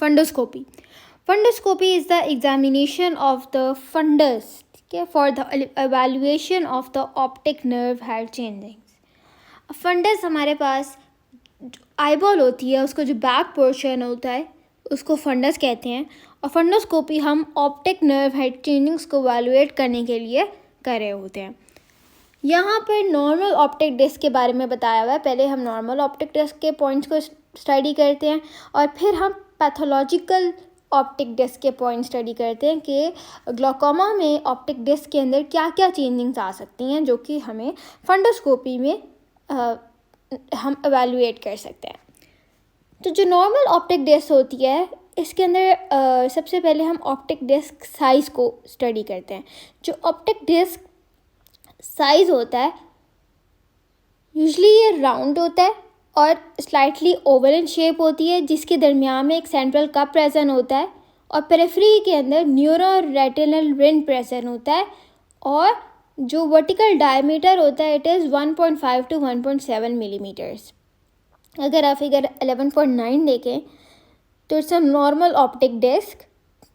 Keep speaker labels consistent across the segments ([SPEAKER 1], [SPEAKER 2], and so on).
[SPEAKER 1] Fundoscopy. Fundoscopy is the examination of the fundus, okay, for the evaluation of the optic nerve head changings. Fundus हमारे पास eyeball होती है, उसका जो back portion होता है उसको फंडस कहते हैं. और फंडोस्कोपी हम ऑप्टिक नर्व हेड चेंजिंग्स को वैल्यूएट करने के लिए कर रहे होते हैं. यहाँ पर नॉर्मल ऑप्टिक डिस्क के बारे में बताया हुआ है. पहले हम नॉर्मल ऑप्टिक डिस्क के पॉइंट्स को स्टडी करते हैं और फिर हम पैथोलॉजिकल ऑप्टिक डिस्क के पॉइंट स्टडी करते हैं कि ग्लोकोमा में ऑप्टिक डिस्क के अंदर क्या क्या चेंजिंग्स आ सकती हैं जो कि हमें फंडोस्कोपी में हम एवेलुएट कर सकते हैं. तो जो नॉर्मल ऑप्टिक डिस्क होती है इसके अंदर सबसे पहले हम ऑप्टिक डिस्क साइज़ को स्टडी करते हैं. जो ऑप्टिक डिस्क साइज़ होता है यूजली ये राउंड होता है और स्लाइटली ओवल इन शेप होती है, जिसके दरमियान में एक सेंट्रल कप प्रेजेंट होता है और पेरिफेरी के अंदर न्यूरो रेटिनल रिंग प्रेजेंट होता है. और जो वर्टिकल डायमीटर होता है इट इज़ 1.5 to 1.7 मिलीमीटर्स. अगर आप फिगर 11.9 देखें तो it's a normal optic disc,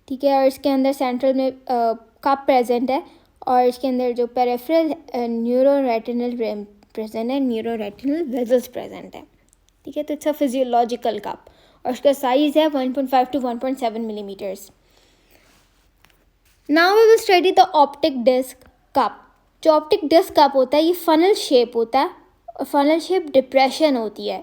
[SPEAKER 1] ठीक है. और इसके अंदर सेंट्रल में कप प्रेजेंट है और इसके अंदर जो peripheral neuro retinal ring present है, न्यूरो रेटिनल वेजल्स प्रेजेंट है, ठीक है. तो इट्स अ फिजियोलॉजिकल कप और उसका साइज़ है 1.5 to 1.7 millimetres. Now we will study the optic disc cup. जो ऑप्टिक डिस्क कप होता है ये फनल शेप होता है और फनल शेप डिप्रेशन होती है,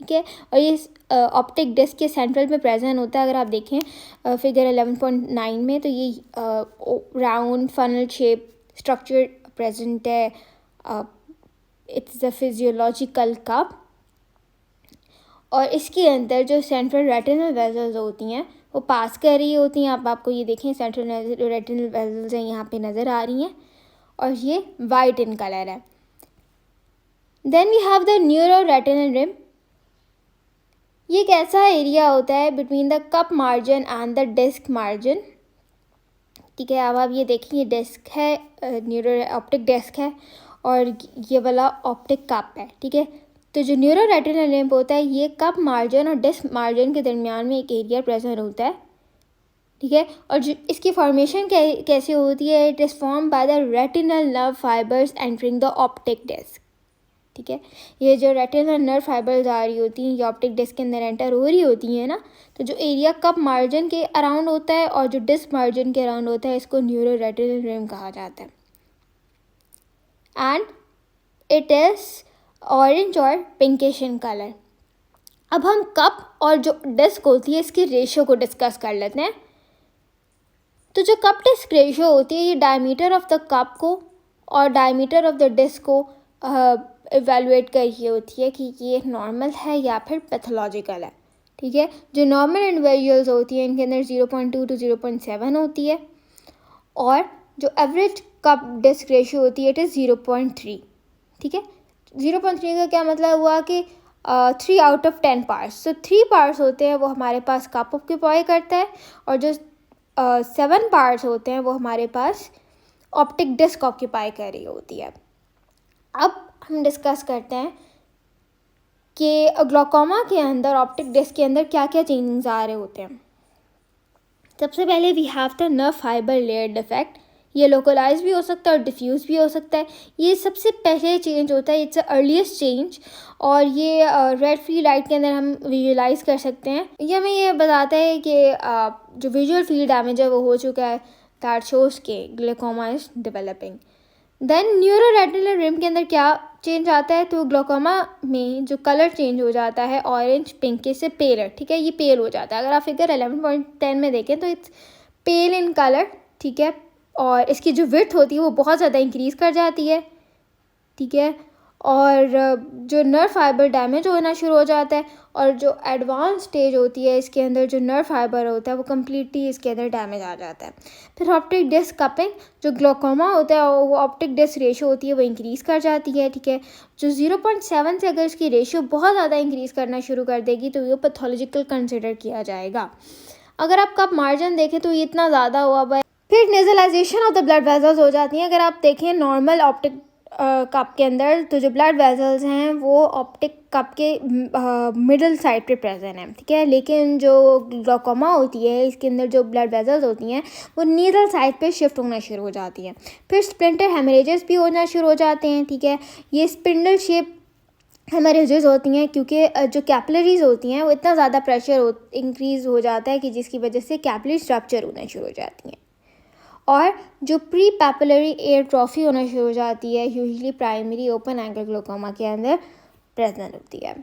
[SPEAKER 1] ठीक है. और ये ऑप्टिक डिस्क के सेंट्रल में प्रेजेंट होता है. अगर आप देखें फिगर 11.9 में तो ये round funnel shape structure present है. इट्स अ फिजियोलॉजिकल कप और इसके अंदर जो सेंट्रल रेटिनल वेजल्स होती हैं वो पास कर रही होती हैं. आपको ये देखें सेंट्रल रेटिनल वेजल्स हैं यहाँ पे नज़र आ रही हैं और ये वाइट इन कलर है. Then we have the neuro retinal rim. ये एक ऐसा एरिया होता है between the cup margin and the disc margin, ठीक है. अब आप ये देखिए ये डिस्क है, न्यूरो ऑप्टिक डिस्क है और ये वाला ऑप्टिक कप है, ठीक है. तो जो न्यूरो रेटिनल रिम होता है ये कप मार्जिन और डिस्क मार्जिन के दरमियान में एक एरिया प्रेजेंट होता है, ठीक है. और जो इसकी फॉर्मेशन कैसे होती है, it is form by the retinal nerve fibres entering the optic disc, ठीक है. ये जो रेटिनल नर्व फाइबर्स आ रही होती हैं ये ऑप्टिक डिस्क के अंदर एंटर हो रही होती हैं ना. तो जो एरिया कप मार्जिन के अराउंड होता है और जो डिस्क मार्जिन के अराउंड होता है इसको न्यूरो रेटिनल रिम कहा जाता है. एंड इट इज़ ऑरेंज और पिंकिश इन कलर. अब हम कप और जो डिस्क होती है इसके रेशियो को डिस्कस कर लेते हैं. तो जो कप डिस्क रेशियो होती है ये डायमीटर ऑफ द कप को और डायमीटर ऑफ द डिस्क को इवेलुएट कर रही होती है कि ये नॉर्मल है या फिर पैथोलॉजिकल है, ठीक है. जो नॉर्मल इंडिविजुअल्स होती हैं इनके अंदर 0.2 to 0.7 होती है और जो एवरेज कप डिस्क रेशियो होती है इट इज़ 0.3, ठीक है. 0.3 का क्या मतलब हुआ कि 3 out of 10 पार्ट्स. तो 3 पार्ट्स होते हैं वो हमारे पास कप ऑक्यूपाई करता है और जो 7 पार्ट्स होते हैं वो हमारे पास ऑप्टिक डिस्क ऑक्यूपाई कर रही होती है. अब हम डिस्कस करते हैं कि ग्लोकोमा के अंदर ऑप्टिक डिस्क के अंदर क्या क्या चेंजेस आ रहे होते हैं. सबसे पहले we have the nerve fibre layer defect. ये लोकलाइज भी हो सकता है और डिफ्यूज़ भी हो सकता है. ये सबसे पहले चेंज होता है, इट्स अ अर्लीस्ट चेंज और ये रेड फ्री लाइट के अंदर हम विजुलाइज कर सकते हैं. ये हमें ये बताता है कि जो विजुअल फील्ड डैमेज है वो हो चुका है. दैट शोज के glaucoma is developing. Then neuro retinal rim के अंदर क्या चेंज आता है, तो ग्लोकोमा में जो कलर चेंज हो जाता है ऑरेंज पिंक से पेलर, ठीक है. ये पेल हो जाता है. अगर आप फिगर 11.10 में देखें तो इट्स पेल इन कलर, ठीक है. और इसकी जो विड्थ होती है वो बहुत ज़्यादा इंक्रीज़ कर जाती है, ठीक है. और जो नर्व फाइबर डैमेज होना शुरू हो जाता है और जो एडवांस स्टेज होती है इसके अंदर जो नर्व फाइबर होता है वो कम्प्लीटली इसके अंदर डैमेज आ जाता है. फिर ऑप्टिक डिस्क कपिंग, जो ग्लोकोमा होता है वो ऑप्टिक डिस्क रेशियो होती है वो इंक्रीज़ कर जाती है, ठीक है. जो 0.7 से अगर इसकी रेशियो बहुत ज़्यादा इंक्रीज़ करना शुरू कर देगी तो ये पैथोलॉजिकल कंसिडर किया जाएगा. अगर आप कप मार्जिन देखें तो ये इतना ज़्यादा हुआ है. फिर नेजलाइजेशन ऑफ द ब्लड वेजल्स हो जाती हैं. अगर आप देखें नॉर्मल ऑप्टिक कप के अंदर, तो जो ब्लड वेसल्स हैं वो ऑप्टिक कप के मिडल साइड पे प्रेजेंट हैं, ठीक है। लेकिन जो ग्लूकोमा होती है इसके अंदर जो ब्लड वेसल्स होती हैं वो नीडल साइड पे शिफ्ट होना शुरू हो जाती हैं। फिर स्प्लिंटर हेमरेजेस भी होना शुरू हो जाते हैं, ठीक है। ये स्पिंडल शेप हेमरेजेस होती हैं क्योंकि जो कैपिलरीज होती हैं वो इतना ज़्यादा प्रेशर इंक्रीज़ हो जाता है कि जिसकी वजह से कैपिलरीज रप्चर होना शुरू हो जाती हैं। और जो प्री पैपिलरी एयरट्रॉफी होना शुरू हो जाती है usually primary open angle glaucoma के अंदर प्रेजेंट होती है।